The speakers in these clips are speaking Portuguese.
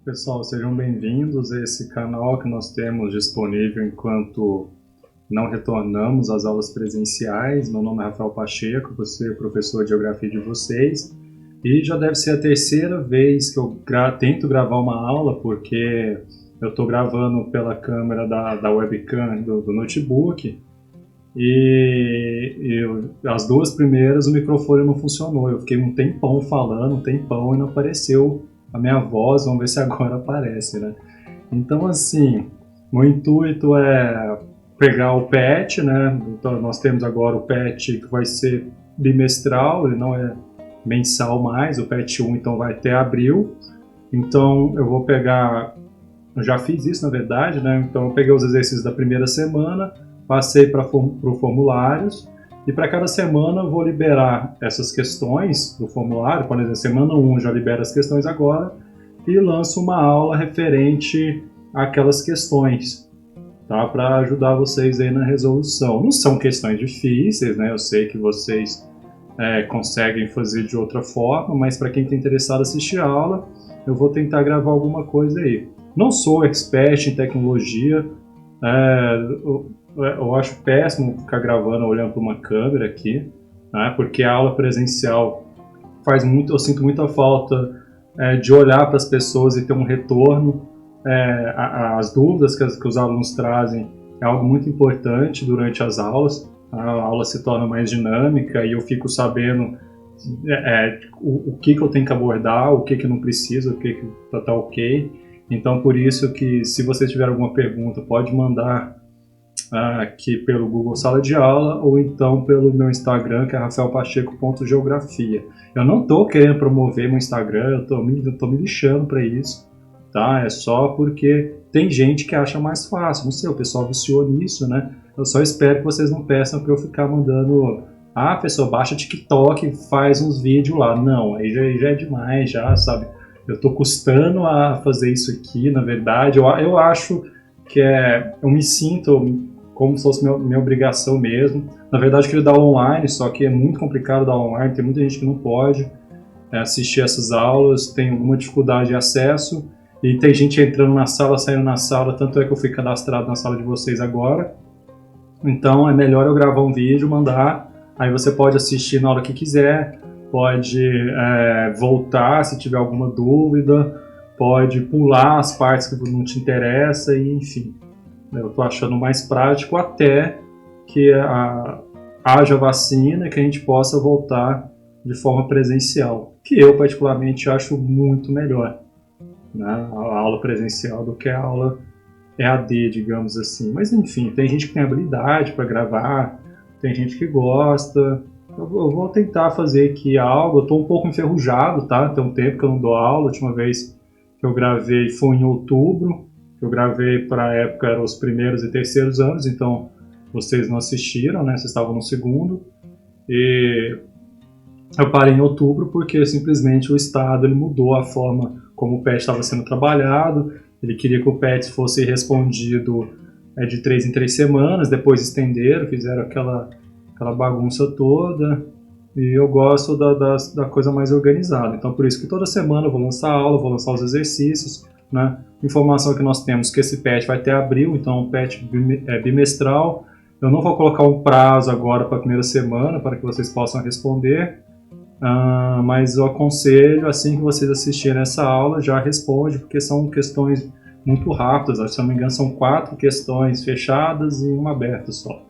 Pessoal, sejam bem-vindos a esse canal que nós temos disponível enquanto não retornamos às aulas presenciais. Meu nome é Rafael Pacheco, vou ser professor de Geografia de vocês. E já deve ser a terceira vez que eu tento gravar uma aula, porque eu estou gravando pela câmera da webcam do notebook. As duas primeiras o microfone não funcionou. Eu fiquei um tempão falando, e não apareceu a minha voz. Vamos ver se agora aparece, né? Então, assim, o intuito é pegar o PET, né? Então, nós temos agora o PET que vai ser bimestral, ele não é mensal mais. O PET 1 então vai até abril. Então eu vou pegar, eu já fiz isso na verdade, né? Então eu peguei os exercícios da primeira semana, passei para formulários, e para cada semana eu vou liberar essas questões do formulário. Por exemplo, semana 1 já libera as questões agora e lanço uma aula referente àquelas questões, tá? Para ajudar vocês aí na resolução. Não são questões difíceis, né? Eu sei que vocês conseguem fazer de outra forma, mas para quem está interessado em assistir a aula, eu vou tentar gravar alguma coisa aí. Não sou expert em tecnologia, eu acho péssimo ficar gravando olhando para uma câmera aqui, né? Porque a aula presencial eu sinto muita falta de olhar para as pessoas e ter um retorno. As dúvidas que os alunos trazem é algo muito importante durante as aulas. A aula se torna mais dinâmica e eu fico sabendo o que eu tenho que abordar, o que não precisa, o que tá ok. Então, por isso que, se você tiver alguma pergunta, pode mandar aqui pelo Google Sala de Aula ou então pelo meu Instagram, que é rafaelpacheco.geografia. Eu não estou querendo promover meu Instagram, eu tô me lixando para isso, tá? É só porque tem gente que acha mais fácil. Não sei, o pessoal viciou nisso, né? Eu só espero que vocês não peçam para eu ficar mandando pessoa, baixa TikTok e faz uns vídeos lá. Não, aí já é demais, já, sabe? Eu tô custando a fazer isso aqui, na verdade. Eu acho que eu me sinto como se fosse minha obrigação mesmo. Na verdade, eu queria dar aula online, só que é muito complicado dar aula online, tem muita gente que não pode assistir essas aulas, tem alguma dificuldade de acesso, e tem gente entrando na sala, saindo na sala, tanto é que eu fui cadastrado na sala de vocês agora. Então é melhor eu gravar um vídeo, mandar, aí você pode assistir na hora que quiser, pode voltar se tiver alguma dúvida, pode pular as partes que não te interessam, e enfim. Eu estou achando mais prático até que haja vacina e que a gente possa voltar de forma presencial, que eu particularmente acho muito melhor, né? A aula presencial do que a aula EAD, digamos assim. Mas enfim, tem gente que tem habilidade para gravar, tem gente que gosta. Eu vou tentar fazer aqui algo. Eu estou um pouco enferrujado, tá? Tem um tempo que eu não dou aula. A última vez que eu gravei foi em outubro. Eu gravei para a época, eram os primeiros e terceiros anos, então vocês não assistiram, né? Vocês estavam no segundo. E eu parei em outubro porque simplesmente o Estado ele mudou a forma como o PET estava sendo trabalhado. Ele queria que o PET fosse respondido de 3 em 3 semanas, depois estenderam, fizeram aquela bagunça toda. E eu gosto da coisa mais organizada. Então, por isso que toda semana eu vou lançar aula, vou lançar os exercícios, né? Informação que nós temos que esse PET vai até abril, então o PET é bimestral. Eu não vou colocar um prazo agora para a primeira semana, para que vocês possam responder, mas eu aconselho, assim que vocês assistirem essa aula, já responde, porque são questões muito rápidas. Se não me engano, são 4 questões fechadas e uma aberta só.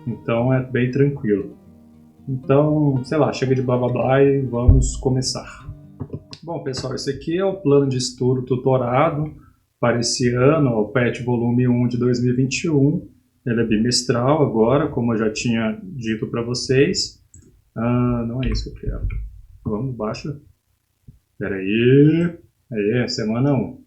Então é bem tranquilo. Então, sei lá, chega de blá blá blá e vamos começar. Bom, pessoal, esse aqui é o plano de estudo tutorado para esse ano, o PET volume 1 de 2021. Ele é bimestral agora, como eu já tinha dito para vocês. Não é isso que eu quero. Vamos, baixa. Espera aí. Aí, semana 1.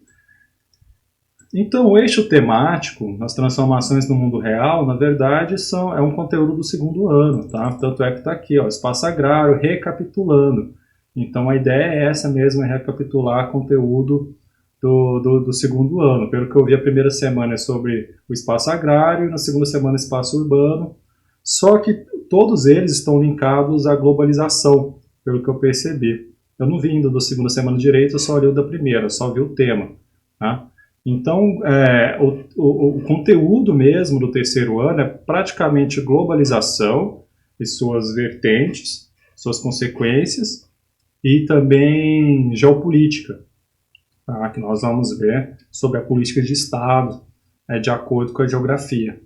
Então, o eixo temático, nas transformações no mundo real, na verdade, é um conteúdo do segundo ano, tá? Tanto é que está aqui, ó, espaço agrário, recapitulando. Então, a ideia é essa mesmo, é recapitular conteúdo do segundo ano. Pelo que eu vi, a primeira semana é sobre o espaço agrário, na segunda semana, espaço urbano. Só que todos eles estão linkados à globalização, pelo que eu percebi. Eu não vi ainda da segunda semana direito, eu só li o da primeira, só vi o tema. tá? Então, o conteúdo mesmo do terceiro ano é praticamente globalização e suas vertentes, suas consequências, e também geopolítica, tá? Que nós vamos ver sobre a política de Estado, de acordo com a geografia.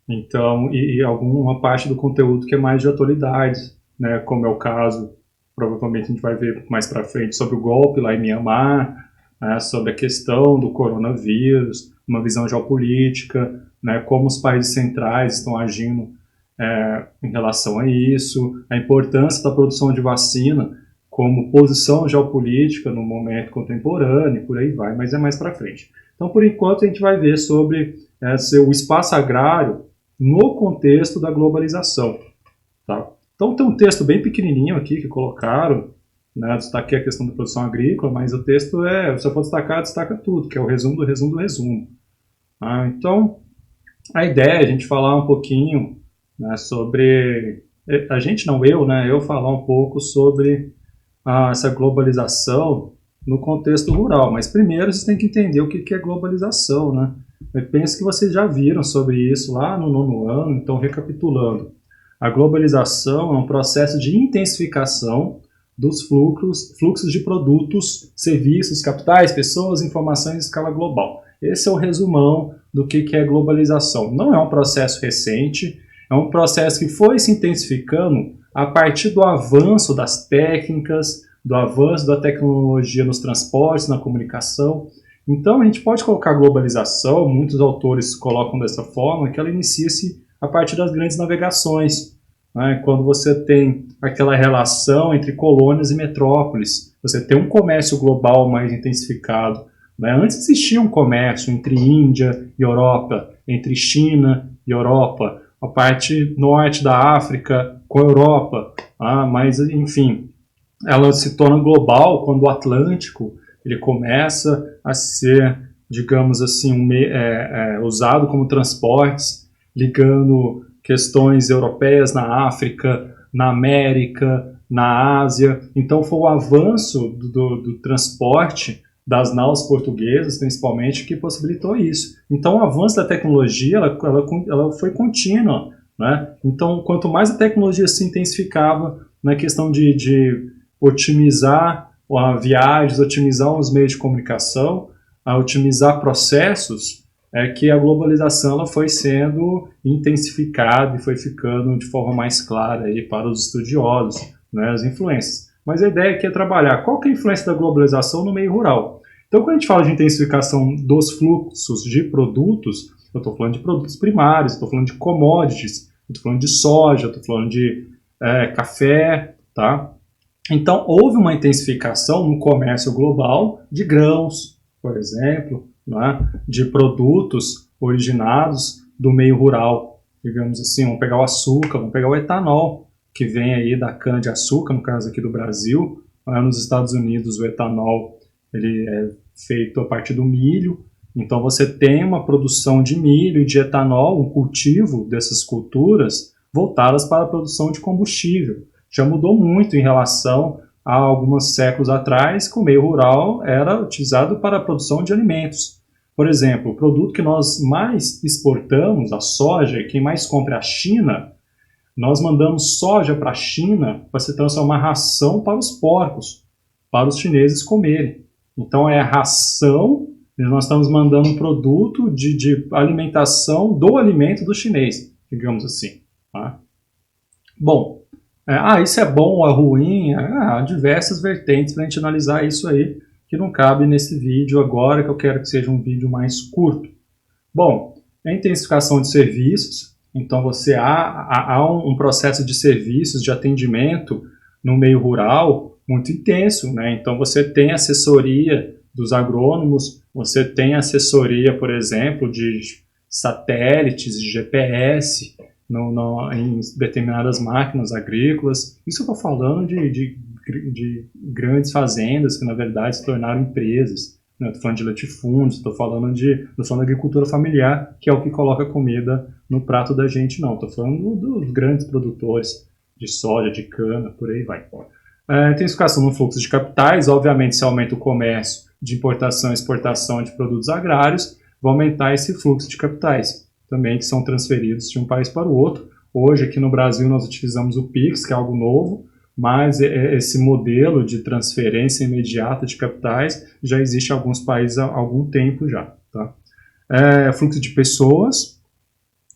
Então, e alguma parte do conteúdo que é mais de atualidades, né? Como é o caso, provavelmente a gente vai ver mais para frente, sobre o golpe lá em Mianmar, né? Sobre a questão do coronavírus, uma visão geopolítica, né? Como os países centrais estão agindo em relação a isso, a importância da produção de vacina como posição geopolítica no momento contemporâneo, por aí vai, mas é mais para frente. Então, por enquanto, a gente vai ver sobre o espaço agrário no contexto da globalização. Tá? Então, tem um texto bem pequenininho aqui que colocaram, né? Destaquei a questão da produção agrícola, mas o texto se eu for destacar, destaca tudo, que é o resumo do resumo do resumo. Então, a ideia é a gente falar um pouquinho, né, sobre... A gente não, eu, né? Eu falar um pouco sobre essa globalização no contexto rural. Mas primeiro vocês têm que entender o que é globalização, né? Eu penso que vocês já viram sobre isso lá no 9º ano, então recapitulando. A globalização é um processo de intensificação dos fluxos de produtos, serviços, capitais, pessoas, informações em escala global. Esse é o resumão do que é globalização. Não é um processo recente, é um processo que foi se intensificando a partir do avanço das técnicas, do avanço da tecnologia nos transportes, na comunicação. Então a gente pode colocar a globalização, muitos autores colocam dessa forma, que ela inicia-se a partir das grandes navegações, né? Quando você tem aquela relação entre colônias e metrópoles, você tem um comércio global mais intensificado, né? Antes existia um comércio entre Índia e Europa, entre China e Europa, a parte norte da África com a Europa, mas enfim, ela se torna global quando o Atlântico ele começa a ser, digamos assim, usado como transportes, ligando questões europeias na África, na América, na Ásia. Então foi o avanço do transporte das naus portuguesas, principalmente, que possibilitou isso. Então o avanço da tecnologia ela foi contínua, né? Então quanto mais a tecnologia se intensificava na questão de otimizar viagens, otimizar os meios de comunicação, a otimizar processos, que a globalização ela foi sendo intensificada e foi ficando de forma mais clara aí para os estudiosos, né, as influências. Mas a ideia aqui é trabalhar qual que é a influência da globalização no meio rural. Então, quando a gente fala de intensificação dos fluxos de produtos, eu estou falando de produtos primários, estou falando de commodities, estou falando de soja, estou falando de café, tá? Então, houve uma intensificação no comércio global de grãos, por exemplo, né, de produtos originados do meio rural. Digamos assim, vamos pegar o açúcar, vamos pegar o etanol, que vem aí da cana-de-açúcar, no caso aqui do Brasil. Nos Estados Unidos, o etanol ele é feito a partir do milho. Então, você tem uma produção de milho e de etanol, um cultivo dessas culturas voltadas para a produção de combustível. Já mudou muito em relação a alguns séculos atrás, que o meio rural era utilizado para a produção de alimentos. Por exemplo, o produto que nós mais exportamos, a soja, quem mais compra é a China, nós mandamos soja para a China para se transformar em ração para os porcos, para os chineses comerem. Então é a ração, nós estamos mandando um produto de alimentação do alimento do chinês, digamos assim. Tá? Bom, isso é bom ou é ruim? Há diversas vertentes para a gente analisar isso aí, que não cabe nesse vídeo agora, que eu quero que seja um vídeo mais curto. Bom, a intensificação de serviços, então há um processo de serviços, de atendimento no meio rural muito intenso, né? Então você tem assessoria dos agrônomos, você tem assessoria, por exemplo, de satélites, de GPS, em determinadas máquinas agrícolas. Isso eu estou falando de grandes fazendas que, na verdade, se tornaram empresas. Estou falando de latifúndios, estou falando da agricultura familiar, que é o que coloca comida no prato da gente, não. Estou falando dos grandes produtores de soja, de cana, por aí vai. Intensificação no fluxo de capitais, obviamente, se aumenta o comércio de importação e exportação de produtos agrários, vai aumentar esse fluxo de capitais, também que são transferidos de um país para o outro. Hoje, aqui no Brasil, nós utilizamos o PIX, que é algo novo, mas esse modelo de transferência imediata de capitais já existe em alguns países há algum tempo já. Tá? Fluxo de pessoas,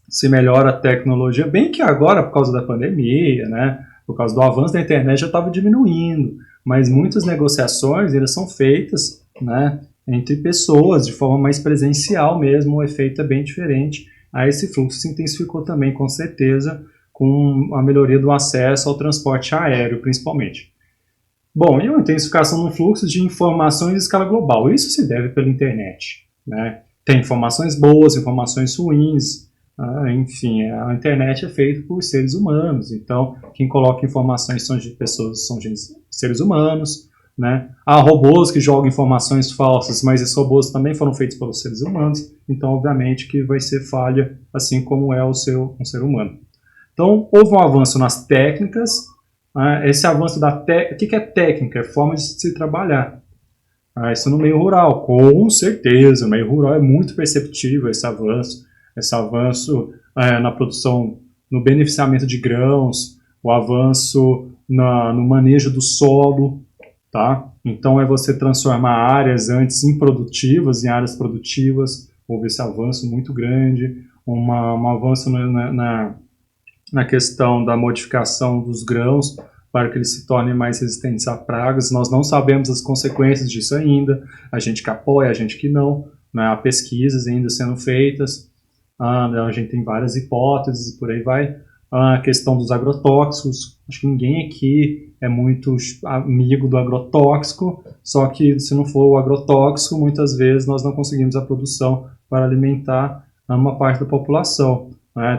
se melhora a tecnologia, bem que agora, por causa da pandemia, né, por causa do avanço da internet, já estava diminuindo, mas muitas negociações ainda são feitas, né, entre pessoas, de forma mais presencial mesmo, o efeito é bem diferente. Aí esse fluxo se intensificou também, com certeza, com a melhoria do acesso ao transporte aéreo, principalmente. Bom, e uma intensificação no fluxo de informações em escala global. Isso se deve pela internet, né? Tem informações boas, informações ruins, enfim, a internet é feita por seres humanos, então quem coloca informações são de pessoas, são de seres humanos, né? Há robôs que jogam informações falsas, mas esses robôs também foram feitos pelos seres humanos, então obviamente que vai ser falha, assim como é um ser humano. Então houve um avanço nas técnicas, esse avanço da técnica, o que é técnica? É forma de se trabalhar. Isso no meio rural, com certeza, o meio rural é muito perceptível esse avanço na produção, no beneficiamento de grãos, o avanço no manejo do solo, tá? Então é você transformar áreas antes improdutivas em áreas produtivas. Houve esse avanço muito grande, um avanço na questão da modificação dos grãos para que eles se tornem mais resistentes a pragas. Nós não sabemos as consequências disso ainda, a gente que apoia, a gente que não, né? Há pesquisas ainda sendo feitas, a gente tem várias hipóteses e por aí vai. A questão dos agrotóxicos, acho que ninguém aqui é muito amigo do agrotóxico, só que se não for o agrotóxico, muitas vezes nós não conseguimos a produção para alimentar uma parte da população.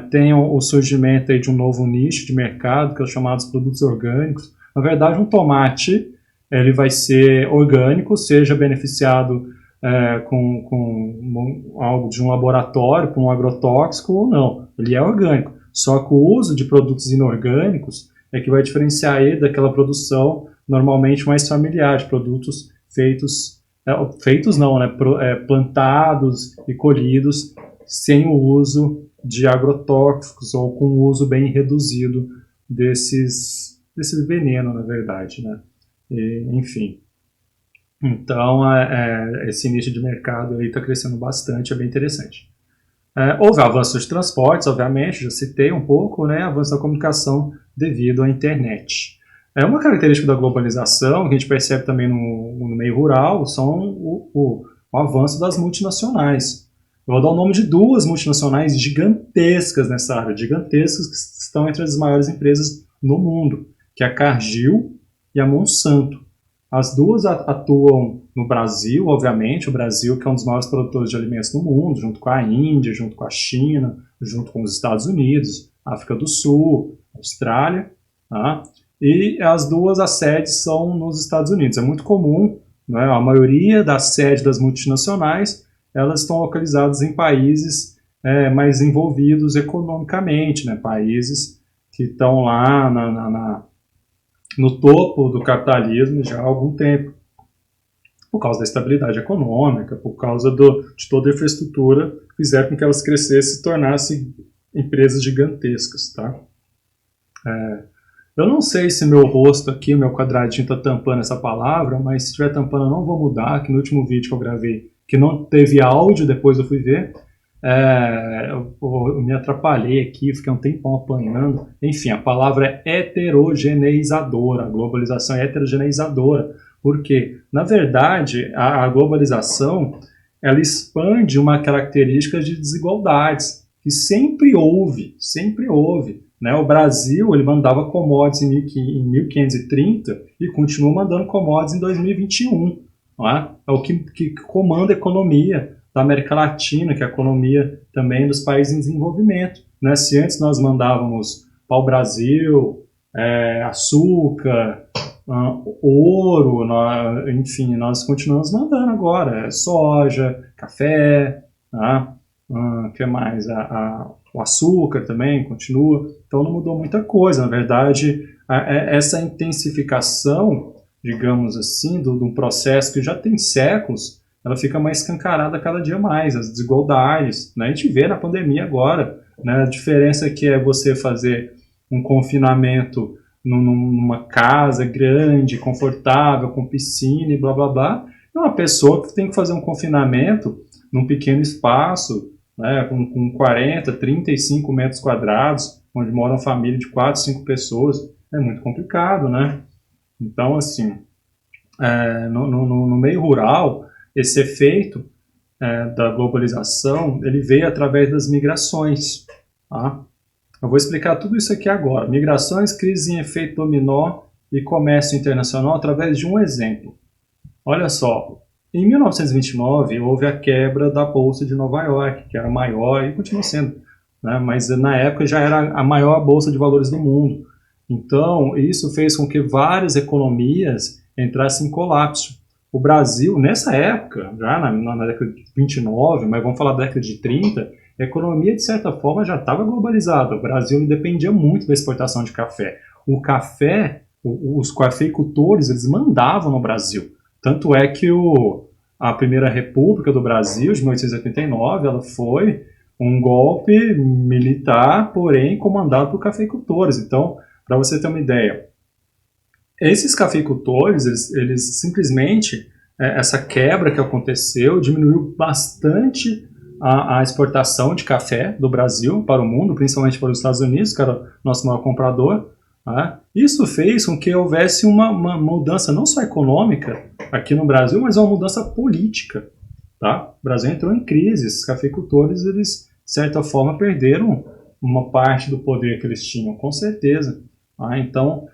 Tem o surgimento aí de um novo nicho de mercado, que é os chamados produtos orgânicos. Na verdade, um tomate ele vai ser orgânico, seja beneficiado com algo de um laboratório, com um agrotóxico ou não. Ele é orgânico. Só que o uso de produtos inorgânicos é que vai diferenciar ele daquela produção normalmente mais familiar, de produtos feitos não, né? Plantados e colhidos sem o uso de agrotóxicos ou com o uso bem reduzido desses venenos, na verdade, né? Enfim. Então, esse nicho de mercado está crescendo bastante, é bem interessante. Houve avanços de transportes, obviamente, já citei um pouco, né? Avanço da comunicação devido à internet. Uma característica da globalização, que a gente percebe também no meio rural, são o avanço das multinacionais. Eu vou dar o nome de duas multinacionais gigantescas nessa área, gigantescas, que estão entre as maiores empresas no mundo, que é a Cargill e a Monsanto. As duas atuam no Brasil, obviamente, o Brasil que é um dos maiores produtores de alimentos no mundo, junto com a Índia, junto com a China, junto com os Estados Unidos, África do Sul, Austrália, tá? E as sedes são nos Estados Unidos. É muito comum, né, a maioria das sedes das multinacionais, elas estão localizadas em países mais envolvidos economicamente, né, países que estão lá no topo do capitalismo já há algum tempo, por causa da estabilidade econômica, por causa de toda a infraestrutura, fizeram com que elas crescessem e se tornassem empresas gigantescas. Tá? Eu não sei se meu rosto aqui, meu quadradinho está tampando essa palavra, mas se estiver tampando eu não vou mudar, que no último vídeo que eu gravei, que não teve áudio, depois eu fui ver, eu me atrapalhei aqui, fiquei um tempão apanhando. Enfim, a palavra é heterogeneizadora, a globalização é heterogeneizadora, porque, na verdade, a globalização ela expande uma característica de desigualdades, que sempre houve. Né? O Brasil ele mandava commodities em 1530 e continua mandando commodities em 2021. Não é? É o que comanda a economia da América Latina, que é a economia também dos países em desenvolvimento. Né? Se antes nós mandávamos para o Brasil açúcar, ouro, enfim, nós continuamos mandando agora soja, café, o que mais? O açúcar também continua, então não mudou muita coisa. Na verdade, essa intensificação, digamos assim, de um processo que já tem séculos, ela fica mais escancarada cada dia mais, as desigualdades, né? A gente vê na pandemia agora, né? A diferença que é você fazer um confinamento numa casa grande, confortável, com piscina e blá blá blá, é uma pessoa que tem que fazer um confinamento num pequeno espaço, né? Com 40, 35 metros quadrados, onde mora uma família de 4, 5 pessoas, é muito complicado, né? Então, assim, no meio rural, esse efeito da globalização, ele veio através das migrações. Tá? Eu vou explicar tudo isso aqui agora. Migrações, crise em efeito dominó e comércio internacional através de um exemplo. Olha só, em 1929 houve a quebra da Bolsa de Nova York, que era maior e continua sendo, né? Mas na época já era a maior bolsa de valores do mundo. Então, isso fez com que várias economias entrassem em colapso. O Brasil, nessa época, já na década de 29, mas vamos falar da década de 30, a economia, de certa forma, já estava globalizada. O Brasil dependia muito da exportação de café. O café, os cafeicultores, eles mandavam no Brasil. Tanto é que a Primeira República do Brasil, de 1889, ela foi um golpe militar, porém comandado por cafeicultores. Então, para você ter uma ideia, esses cafeicultores, eles simplesmente, essa quebra que aconteceu, diminuiu bastante a exportação de café do Brasil para o mundo, principalmente para os Estados Unidos, que era o nosso maior comprador. Tá? Isso fez com que houvesse uma mudança não só econômica aqui no Brasil, mas uma mudança política. Tá? O Brasil entrou em crise, esses cafeicultores, eles, de certa forma, perderam uma parte do poder que eles tinham, com certeza. Tá? Então,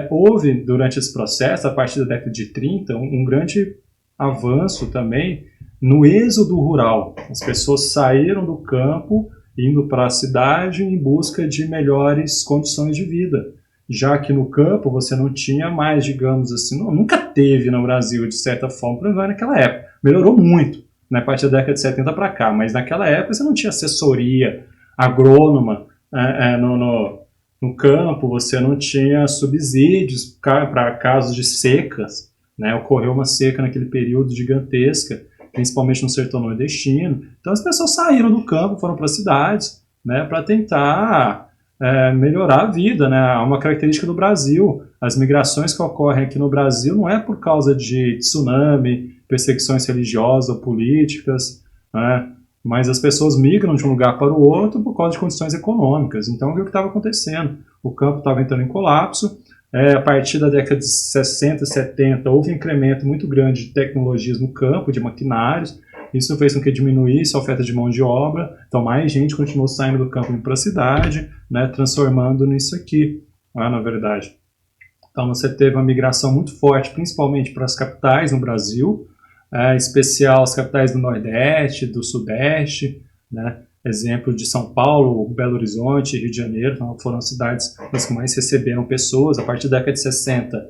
houve, durante esse processo, a partir da década de 30, um grande avanço também no êxodo rural. As pessoas saíram do campo, indo para a cidade em busca de melhores condições de vida. Já que no campo você não tinha mais, digamos assim, nunca teve no Brasil, de certa forma, pelo menos naquela época. Melhorou muito, né, a partir da década de 70 para cá, mas naquela época você não tinha assessoria agrônoma no campo, você não tinha subsídios para casos de secas, né? Ocorreu uma seca naquele período gigantesca, principalmente no sertão nordestino. Então as pessoas saíram do campo, foram para as cidades, né, para tentar melhorar a vida, né? Uma característica do Brasil, as migrações que ocorrem aqui no Brasil não é por causa de tsunami, perseguições religiosas ou políticas, né? Mas as pessoas migram de um lugar para o outro por causa de condições econômicas. Então, o que estava acontecendo? O campo estava entrando em colapso. A partir da década de 60, 70, houve um incremento muito grande de tecnologias no campo, de maquinários. Isso fez com que diminuísse a oferta de mão de obra. Então, mais gente continuou saindo do campo para a cidade, né, transformando nisso aqui, na verdade. Então, você teve uma migração muito forte, principalmente para as capitais no Brasil, em especial as capitais do Nordeste, do Sudeste, né? Exemplo de São Paulo, Belo Horizonte, Rio de Janeiro, então foram as cidades que mais receberam pessoas. A partir da década de 60,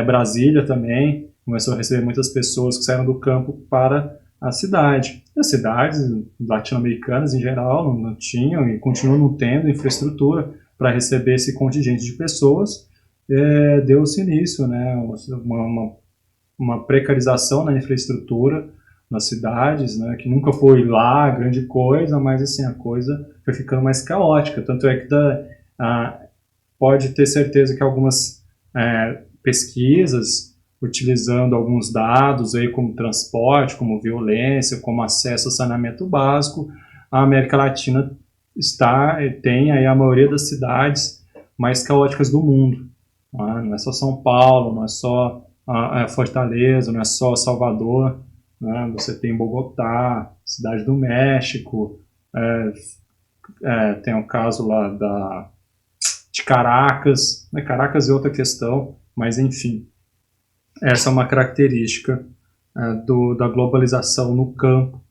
Brasília também começou a receber muitas pessoas que saíram do campo para a cidade. As cidades latino-americanas, em geral, não tinham e continuam não tendo infraestrutura para receber esse contingente de pessoas. Deu-se início, né, uma precarização na infraestrutura nas cidades, né, que nunca foi lá grande coisa, mas assim, a coisa foi ficando mais caótica. Tanto é que pode ter certeza que algumas pesquisas, utilizando alguns dados aí como transporte, como violência, como acesso ao saneamento básico, a América Latina tem aí a maioria das cidades mais caóticas do mundo. Não é só São Paulo, não é só Fortaleza, não é só Salvador, né? Você tem Bogotá, Cidade do México, tem o caso lá de Caracas, né? Caracas é outra questão, mas enfim, essa é uma característica da globalização no campo.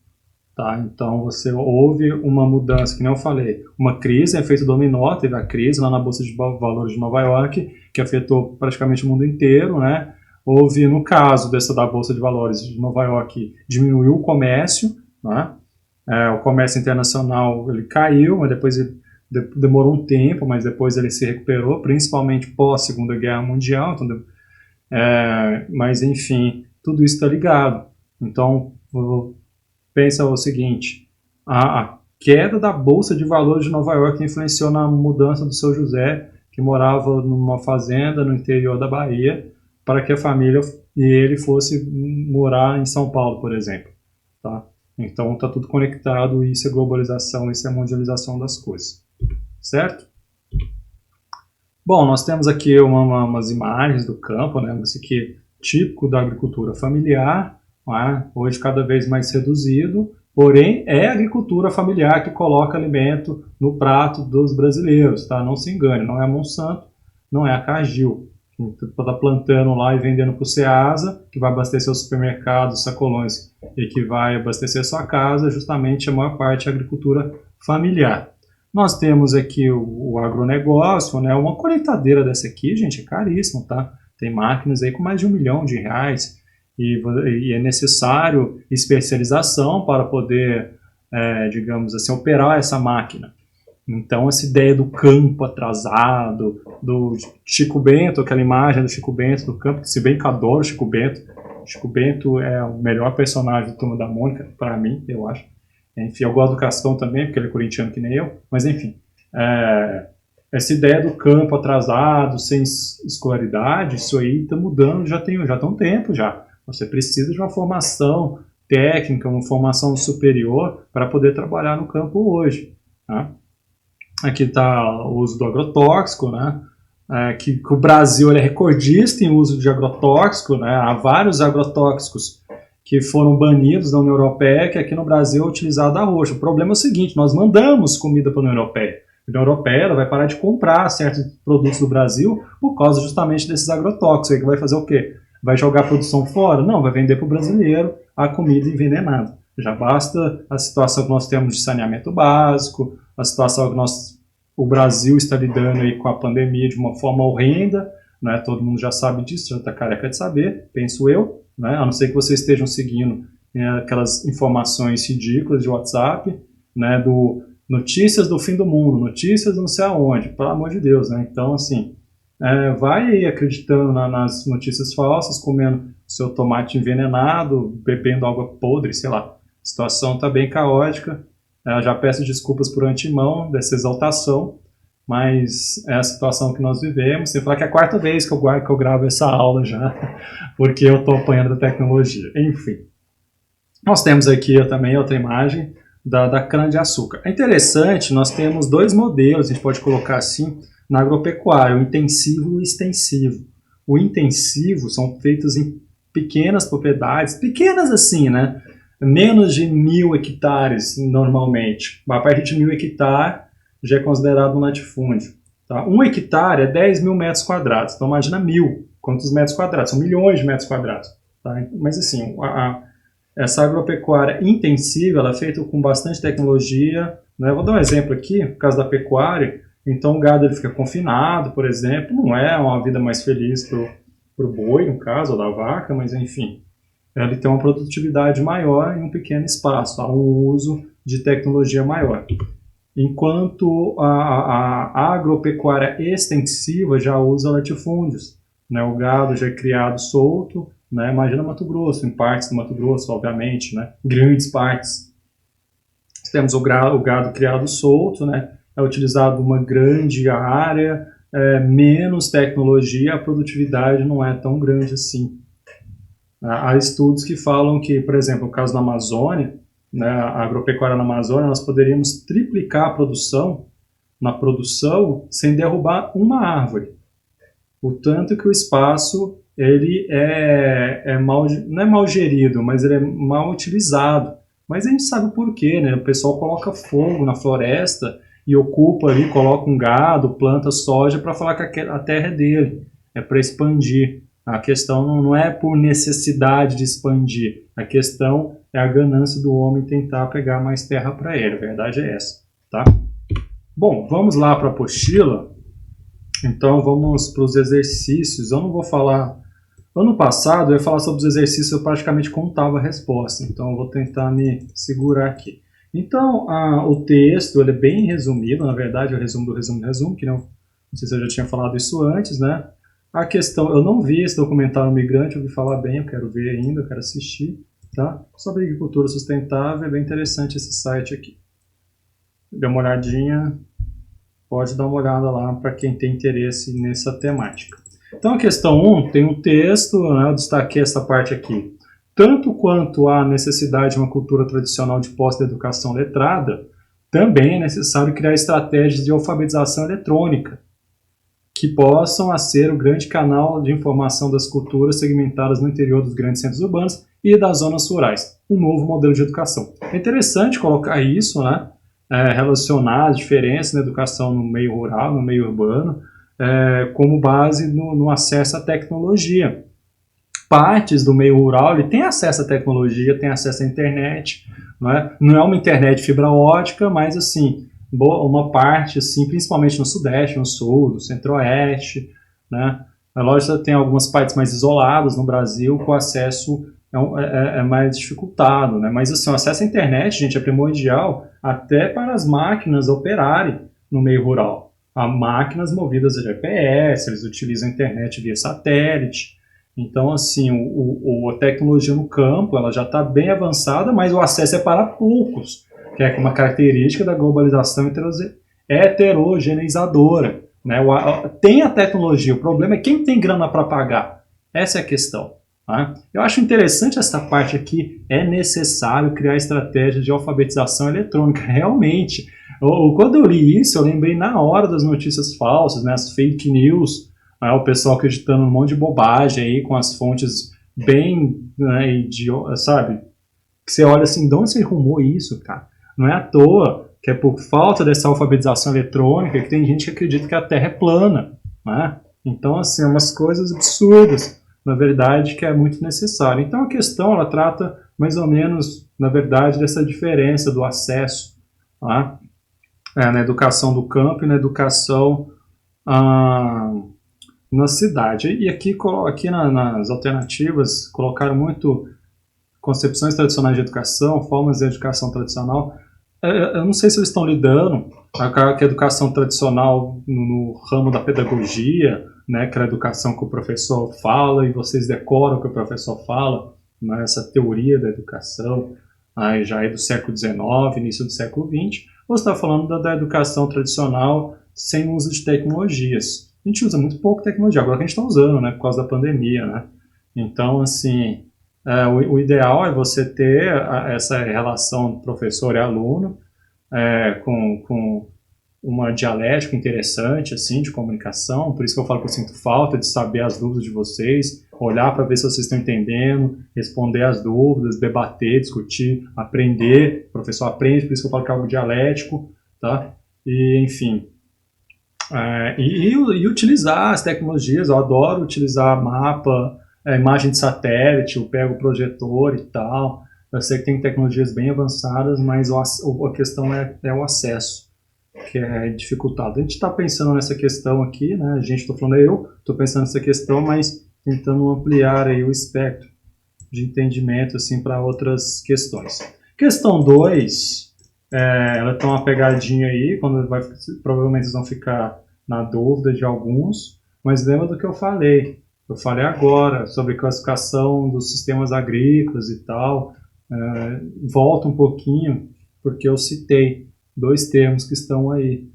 Tá? Então houve uma mudança, que nem eu falei, uma crise, efeito dominó, teve a crise lá na Bolsa de Valores de Nova York, que afetou praticamente o mundo inteiro, né? Houve, no caso da Bolsa de Valores de Nova York, diminuiu o comércio, né? O comércio internacional ele caiu, mas depois demorou um tempo, mas depois ele se recuperou, principalmente pós Segunda Guerra Mundial. Então, mas enfim, tudo isso está ligado. Então, pensa o seguinte, a queda da Bolsa de Valores de Nova York influenciou na mudança do seu José, que morava numa fazenda no interior da Bahia, para que a família e ele fosse morar em São Paulo, por exemplo. Tá? Então está tudo conectado, isso é globalização, isso é mundialização das coisas. Certo? Bom, nós temos aqui umas imagens do campo, né? Isso aqui típico da agricultura familiar, né? Hoje cada vez mais reduzido, porém é a agricultura familiar que coloca alimento no prato dos brasileiros, tá? Não se engane, não é a Monsanto, não é a Cargill, que está plantando lá e vendendo para o Ceasa, que vai abastecer os supermercados, os sacolões, e que vai abastecer a sua casa, justamente a maior parte é a agricultura familiar. Nós temos aqui o agronegócio, né? Uma colheitadeira dessa aqui, gente, é caríssimo, tá? Tem máquinas aí com mais de R$1 milhão, e é necessário especialização para poder, digamos assim, operar essa máquina. Então, essa ideia do campo atrasado, do Chico Bento, aquela imagem do Chico Bento do campo, que se bem que eu adoro o Chico Bento. Chico Bento é o melhor personagem do Turma da Mônica, para mim, eu acho. Enfim, eu gosto do Cascão também, porque ele é corintiano que nem eu, mas enfim. Essa ideia do campo atrasado, sem escolaridade, isso aí está mudando já tem um tempo já. Você precisa de uma formação técnica, uma formação superior para poder trabalhar no campo hoje. Tá? Aqui está o uso do agrotóxico, né? Que o Brasil é recordista em uso de agrotóxico, né? Há vários agrotóxicos que foram banidos da União Europeia, que aqui no Brasil é utilizado a roxa. O problema é o seguinte, nós mandamos comida para a União Europeia. A União Europeia ela vai parar de comprar certos produtos do Brasil por causa justamente desses agrotóxicos. Aí que vai fazer o quê? Vai jogar a produção fora? Não, vai vender para o brasileiro a comida envenenada. Já basta a situação que nós temos de saneamento básico, a situação que o Brasil está lidando aí com a pandemia de uma forma horrenda, né? Todo mundo já sabe disso, já está careca de saber, penso eu. Né? A não ser que vocês estejam seguindo aquelas informações ridículas de WhatsApp, né, do notícias do fim do mundo, notícias não sei aonde, pelo amor de Deus, né? Então, assim, vai aí acreditando nas notícias falsas, comendo seu tomate envenenado, bebendo água podre, sei lá. A situação está bem caótica, já peço desculpas por antemão dessa exaltação, mas é a situação que nós vivemos. Sem falar que é a quarta vez que eu gravo essa aula já, porque eu estou apanhando da tecnologia. Enfim, nós temos aqui também outra imagem da cana-de-açúcar. É interessante, nós temos dois modelos, a gente pode colocar assim, na agropecuária, o intensivo e o extensivo. O intensivo são feitos em pequenas propriedades, pequenas assim, né? Menos de 1.000 hectares normalmente. A partir de 1.000 hectares, já é considerado um latifúndio. Tá? 1 hectare é 10 mil metros quadrados. Então imagina 1.000. Quantos metros quadrados? São milhões de metros quadrados. Tá? Mas assim, essa agropecuária intensiva ela é feita com bastante tecnologia. Né? Vou dar um exemplo aqui, no caso da pecuária. Então o gado ele fica confinado, por exemplo. Não é uma vida mais feliz para o boi, no caso, ou da vaca, mas enfim. Ele tem uma produtividade maior em um pequeno espaço. Há um uso de tecnologia maior. Enquanto a agropecuária extensiva já usa latifúndios. Né? O gado já é criado solto, né? Imagina Mato Grosso, em partes do Mato Grosso, obviamente, né? Grandes partes. Temos o gado criado solto, né? É utilizado uma grande área, menos tecnologia, a produtividade não é tão grande assim. Há estudos que falam que, por exemplo, no caso da Amazônia, né, a agropecuária na Amazônia, nós poderíamos triplicar a produção sem derrubar uma árvore. O tanto que o espaço ele não é mal gerido, mas ele é mal utilizado. Mas a gente sabe por quê, né? O pessoal coloca fogo na floresta e ocupa ali, coloca um gado, planta soja para falar que a terra é dele, é para expandir. A questão não é por necessidade de expandir, a questão é a ganância do homem tentar pegar mais terra para ele, a verdade é essa. Tá? Bom, vamos lá para a apostila. Então vamos para os exercícios. Eu não vou falar... Ano passado eu ia falar sobre os exercícios, eu praticamente contava a resposta, então eu vou tentar me segurar aqui. Então, o texto ele é bem resumido, na verdade, é o resumo do resumo do resumo, que não sei se eu já tinha falado isso antes, né? A questão, eu não vi esse documentário Migrante, eu ouvi falar bem, eu quero ver ainda, eu quero assistir, tá? Sobre agricultura sustentável, é bem interessante esse site aqui. Dê uma olhadinha, pode dar uma olhada lá para quem tem interesse nessa temática. Então, a questão 1 tem um texto, né? Eu destaquei essa parte aqui. Tanto quanto há necessidade de uma cultura tradicional de pós-educação letrada, também é necessário criar estratégias de alfabetização eletrônica, que possam ser o grande canal de informação das culturas segmentadas no interior dos grandes centros urbanos e das zonas rurais. Um novo modelo de educação. É interessante colocar isso, né? Relacionar as diferenças na educação no meio rural, no meio urbano, como base no acesso à tecnologia. Partes do meio rural ele tem acesso à tecnologia, tem acesso à internet, não é uma internet de fibra ótica, mas assim, uma parte, assim, principalmente no sudeste, no sul, no centro-oeste, né? A loja tem algumas partes mais isoladas no Brasil, que o acesso é mais dificultado, né? Mas assim, o acesso à internet, gente, é primordial até para as máquinas operarem no meio rural. Há máquinas movidas a GPS, eles utilizam a internet via satélite. Então, assim, a tecnologia no campo ela já está bem avançada, mas o acesso é para poucos, que é uma característica da globalização heterogeneizadora. Né? Tem a tecnologia, o problema é quem tem grana para pagar. Essa é a questão. Tá? Eu acho interessante essa parte aqui, é necessário criar estratégias de alfabetização eletrônica, realmente. Quando eu li isso, eu lembrei na hora das notícias falsas, né, as fake news, o pessoal acreditando num monte de bobagem aí, com as fontes bem, né, sabe? Que você olha assim, de onde você arrumou isso, cara? Não é à toa que é por falta dessa alfabetização eletrônica que tem gente que acredita que a Terra é plana, né? Então, assim, umas coisas absurdas, na verdade, que é muito necessário. Então, a questão, ela trata mais ou menos, na verdade, dessa diferença do acesso, tá? Na educação do campo e na educação na cidade. E aqui nas alternativas colocaram muito concepções tradicionais de educação, formas de educação tradicional. Eu não sei se eles estão lidando com a educação tradicional no ramo da pedagogia, né, que é a educação que o professor fala e vocês decoram o que o professor fala, né, essa teoria da educação aí já é do século XIX, início do século XX, ou você está falando da educação tradicional sem uso de tecnologias. A gente usa muito pouco tecnologia, agora que a gente está usando, né, por causa da pandemia, né? Então, assim, o ideal é você ter essa relação professor e aluno com uma dialética interessante, assim, de comunicação. Por isso que eu falo que eu sinto falta de saber as dúvidas de vocês, olhar para ver se vocês estão entendendo, responder as dúvidas, debater, discutir, aprender. O professor aprende, por isso que eu falo que é algo dialético, tá? E, enfim... E utilizar as tecnologias, eu adoro utilizar mapa, imagem de satélite, eu pego o projetor e tal. Eu sei que tem tecnologias bem avançadas, mas a questão é o acesso, que é dificultado. A gente está pensando nessa questão aqui, né? Estou falando eu, estou pensando nessa questão, mas tentando ampliar aí o espectro de entendimento assim, para outras questões. Questão 2, ela tem uma pegadinha aí, provavelmente vocês vão ficar na dúvida de alguns, mas lembra do que eu falei. Eu falei agora sobre classificação dos sistemas agrícolas e tal. Volta um pouquinho, porque eu citei 2 termos que estão aí.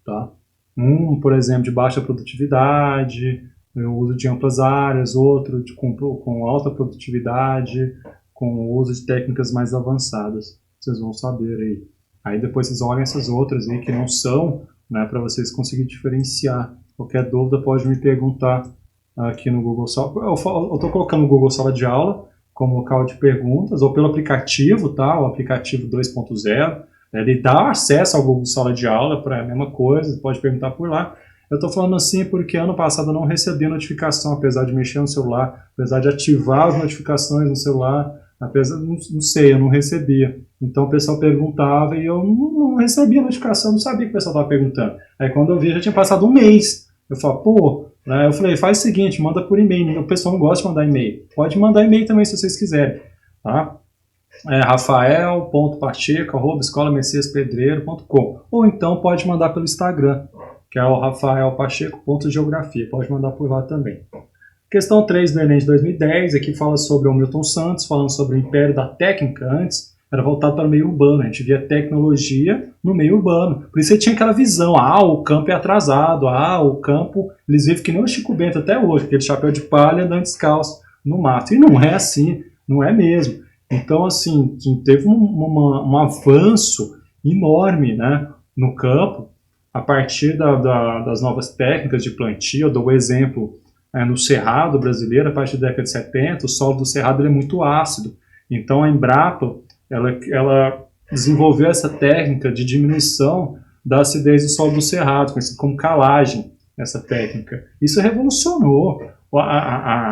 Tá? Um, por exemplo, de baixa produtividade, o uso de amplas áreas, outro com alta produtividade, com o uso de técnicas mais avançadas. Vocês vão saber aí. Aí depois vocês olham essas outras aí que não são, né, para vocês conseguirem diferenciar. Qualquer dúvida pode me perguntar aqui no Google Sala. Eu estou colocando o Google Sala de Aula como local de perguntas, ou pelo aplicativo, tá? O aplicativo 2.0. Ele dá acesso ao Google Sala de Aula para a mesma coisa, pode perguntar por lá. Eu estou falando assim porque ano passado eu não recebi a notificação, apesar de mexer no celular, apesar de ativar as notificações no celular, não sei, eu não recebia. Então o pessoal perguntava e eu não recebia a notificação, não sabia que o pessoal estava perguntando. Aí quando eu vi, já tinha passado um mês. Eu falei, eu falei, faz o seguinte, manda por e-mail. O pessoal não gosta de mandar e-mail. Pode mandar e-mail também se vocês quiserem, tá? rafael.pacheco@escolamessiaspedreiro.com, ou então pode mandar pelo Instagram, que é o rafaelpacheco.geografia, pode mandar por lá também. Questão 3 do Enem de 2010, aqui fala sobre o Milton Santos, falando sobre o Império da Técnica antes, era voltado para o meio urbano, a gente via tecnologia no meio urbano. Por isso você tinha aquela visão, o campo é atrasado, o campo, eles vivem que nem o Chico Bento até hoje, aquele chapéu de palha andando descalço no mato. E não é assim, não é mesmo. Então, assim, teve um avanço enorme, né, no campo, a partir das novas técnicas de plantio. Eu dou o exemplo no Cerrado brasileiro, a partir da década de 70, o solo do Cerrado é muito ácido. Então a Embrapa ela desenvolveu essa técnica de diminuição da acidez do solo do Cerrado, conhecido como calagem, essa técnica. Isso revolucionou,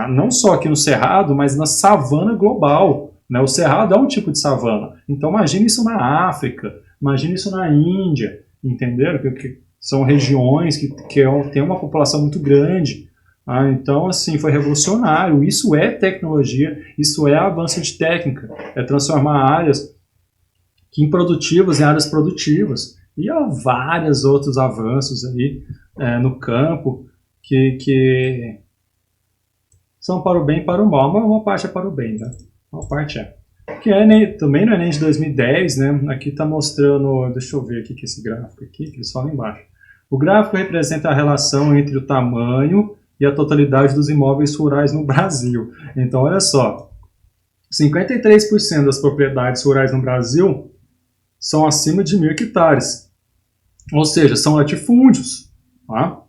não só aqui no Cerrado, mas na savana global. Né? O Cerrado é um tipo de savana. Então imagine isso na África, imagine isso na Índia, entenderam? Que são regiões que têm uma população muito grande. Então, assim, foi revolucionário. Isso é tecnologia, isso é avanço de técnica, é transformar áreas improdutivas em áreas produtivas. E há vários outros avanços aí no campo que são para o bem e para o mal. Mas uma parte é para o bem, né? Uma parte é. Que também no Enem de 2010, né? Aqui está mostrando, deixa eu ver aqui que esse gráfico aqui, que eles falam embaixo. O gráfico representa a relação entre o tamanho e a totalidade dos imóveis rurais no Brasil. Então, olha só, 53% das propriedades rurais no Brasil são acima de 1.000 hectares, ou seja, são latifúndios. Tá?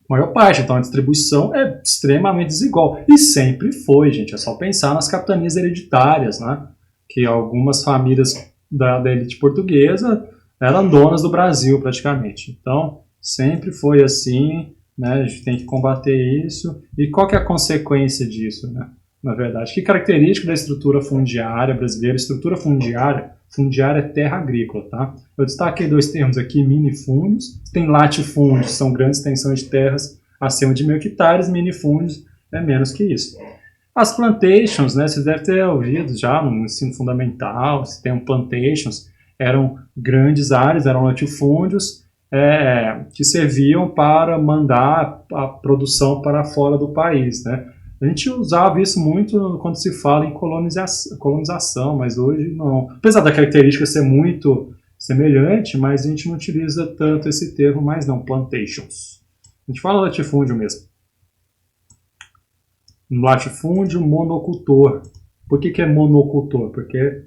A maior parte, então a distribuição é extremamente desigual, e sempre foi, gente, é só pensar nas capitanias hereditárias, né? Que algumas famílias da elite portuguesa eram donas do Brasil, praticamente. Então, sempre foi assim, né? A gente tem que combater isso. E qual que é a consequência disso, né? Na verdade, que característica da estrutura fundiária brasileira? Estrutura fundiária é terra agrícola, tá? Eu destaquei dois termos aqui, minifúndios. Tem latifúndios, são grandes extensões de terras acima de 1.000 hectares, minifúndios é menos que isso. As plantations, né? Vocês devem ter ouvido já no ensino fundamental, se tem plantations, eram grandes áreas, eram latifúndios, que serviam para mandar a produção para fora do país, né? A gente usava isso muito quando se fala em colonização, mas hoje não. Apesar da característica ser muito semelhante, mas a gente não utiliza tanto esse termo mais não, plantations. A gente fala latifúndio mesmo. Latifúndio monocultor. Por que é monocultor? Porque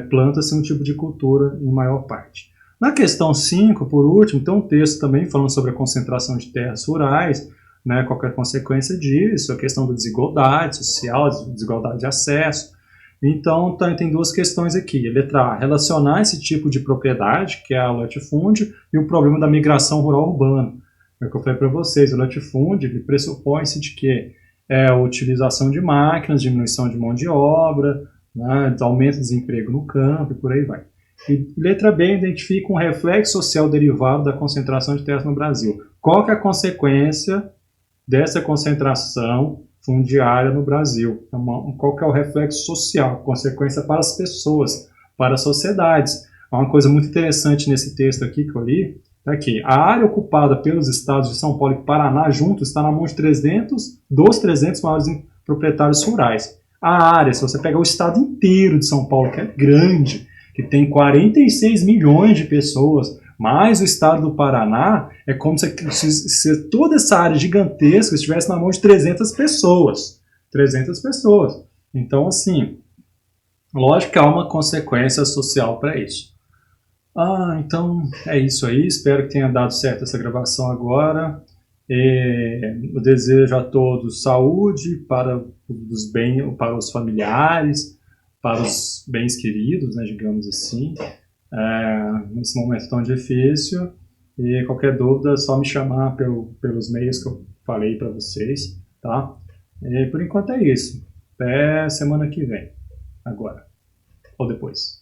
planta-se um tipo de cultura em maior parte. Na questão 5, por último, tem um texto também falando sobre a concentração de terras rurais, né, qual é a consequência disso, a questão da desigualdade social, desigualdade de acesso. Então, tem duas questões aqui. Letra A, relacionar esse tipo de propriedade, que é a latifúndio, e o problema da migração rural-urbana. É o que eu falei para vocês, o latifúndio ele pressupõe-se de que a utilização de máquinas, diminuição de mão de obra, né, aumento do desemprego no campo e por aí vai. E letra B, identifica um reflexo social derivado da concentração de terras no Brasil. Qual que é a consequência dessa concentração fundiária no Brasil? Qual que é o reflexo social, consequência para as pessoas, para as sociedades? Uma coisa muito interessante nesse texto aqui que eu li, tá aqui. A área ocupada pelos estados de São Paulo e Paraná juntos está na mão de 300 maiores proprietários rurais. A área, se você pegar o estado inteiro de São Paulo, que é grande, que tem 46 milhões de pessoas, mais o estado do Paraná, é como se toda essa área gigantesca estivesse na mão de 300 pessoas. 300 pessoas. Então, assim, lógico que há uma consequência social para isso. Então é isso aí. Espero que tenha dado certo essa gravação agora. Eu desejo a todos saúde para os familiares, para os bens queridos, né, digamos assim, nesse momento tão difícil. E qualquer dúvida é só me chamar pelos meios que eu falei para vocês, tá? E por enquanto é isso. Até semana que vem, agora ou depois.